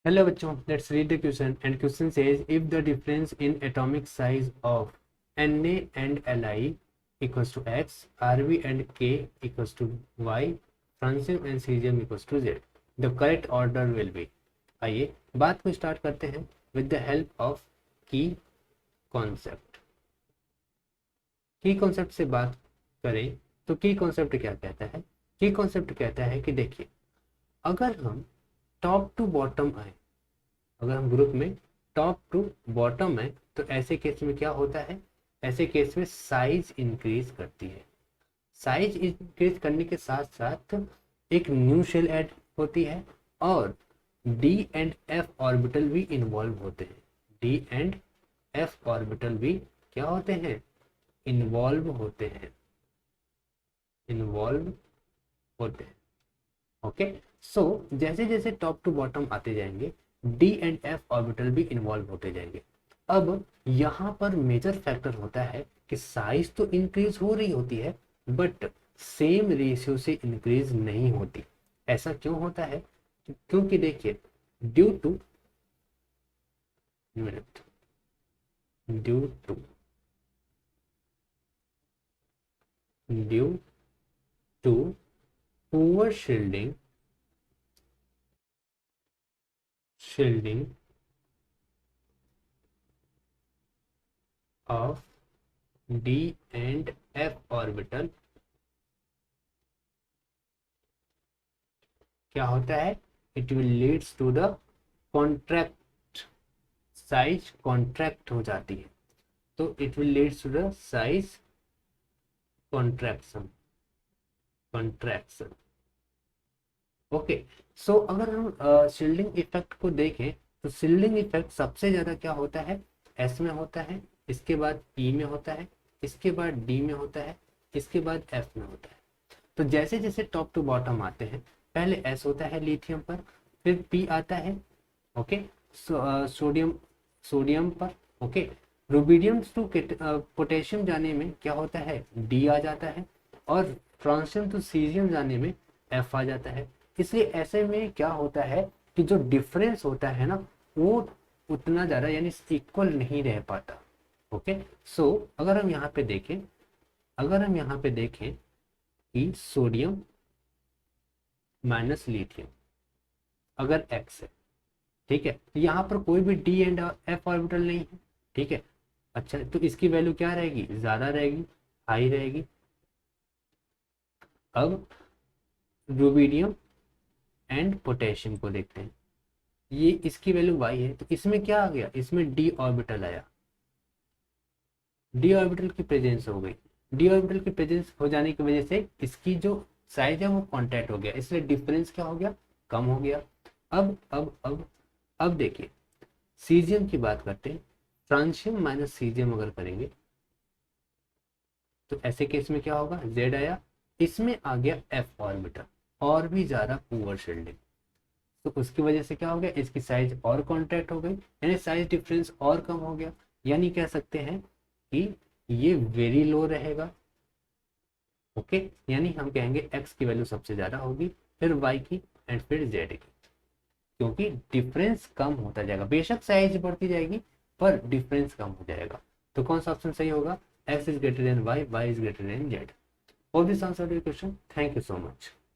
Hello बच्चों, let's read the question and question says if the difference in atomic size of Na and Li equals to X, Rb and K equals to Y, francium and cesium equals to Z, the correct order will be। आइए बात को start करते हैं with the help of की concept. की concept से बात करें तो की कॉन्सेप्ट क्या कहता है? की कॉन्सेप्ट कहता है कि देखिए, अगर हम टॉप टू बॉटम आए, अगर हम ग्रुप में टॉप टू बॉटम है तो ऐसे केस में क्या होता है? ऐसे केस में साइज इंक्रीज करती है। साइज इंक्रीज करने के साथ साथ एक न्यू शेल ऐड होती है और डी एंड एफ ऑर्बिटल भी इन्वॉल्व होते हैं। डी एंड एफ ऑर्बिटल भी क्या होते हैं? इन्वॉल्व होते हैं। इन्वॉल्व होते हैं। ओके, सो जैसे जैसे टॉप टू बॉटम आते जाएंगे डी एंड एफ ऑर्बिटल भी इन्वॉल्व होते जाएंगे। अब यहाँ पर मेजर फैक्टर होता है कि साइज तो इंक्रीज हो रही होती है बट सेम रेशियो से इंक्रीज नहीं होती। ऐसा क्यों होता है? क्योंकि देखिए, due to due to due to poor shielding of D and F orbital क्या होता है? It will leads to the contract, size contract हो जाती है, तो it will leads to the size contraction। Okay, so अगर हम शील्डिंग इफेक्ट को देखें तो शील्डिंग इफेक्ट सबसे ज्यादा क्या होता है? एस में होता है, इसके बाद ई में होता है, इसके बाद डी में होता है, इसके बाद एफ में होता है। तो जैसे जैसे टॉप टू बॉटम आते हैं, पहले एस होता है लिथियम पर, फिर पी आता है, ओके, सोडियम पर, ओके, रुबिडियम टू पोटेशियम जाने में क्या होता है? डी आ जाता है, और फ्रांसियम टू सीजियम जाने में एफ आ जाता है। इसलिए ऐसे में क्या होता है कि जो डिफरेंस होता है ना, वो उतना ज्यादा यानी इक्वल नहीं रह पाता। ओके, सो अगर हम यहाँ पे देखें कि सोडियम माइनस लिथियम अगर एक्स है, ठीक है, तो यहाँ पर कोई भी डी एंड एफ ऑर्बिटल नहीं है, ठीक है। अच्छा, तो इसकी वैल्यू क्या रहेगी? ज्यादा रहेगी, हाई रहेगी। अब रुबिडियम एंड पोटेशियम को देखते हैं, ये इसकी वैल्यू y है, तो इसमें क्या आ गया? इसमें डी ऑर्बिटल आया, डी ऑर्बिटल की प्रेजेंस हो गई। डी ऑर्बिटल की प्रेजेंस हो जाने की वजह से इसकी जो साइज है वो कांटेक्ट हो गया, इसलिए डिफरेंस क्या हो गया? कम हो गया। अब देखिए, सीजियम की बात करते हैं, फ्रांसियम माइनस सीजियम अगर करेंगे तो ऐसे केस में क्या होगा? Z आया, इसमें आ गया F ऑर्बिटल, और भी ज्यादा पुअर शील्डिंग, तो उसकी वजह से क्या हो गया? इसकी साइज और कॉन्ट्रैक्ट हो गई, यानी साइज डिफरेंस और कम हो गया। यानी कह सकते हैं कि ये वेरी लो रहेगा। ओके, यानी हम कहेंगे x की वैल्यू सबसे ज्यादा होगी, फिर y की, एंड फिर z की, क्योंकि डिफरेंस कम होता जाएगा। बेशक साइज बढ़ती जाएगी पर डिफरेंस कम हो जाएगा। तो कौन सा ऑप्शन सही होगा? x is greater than y, y is greater than z। Hope this answered your question. Thank you so much.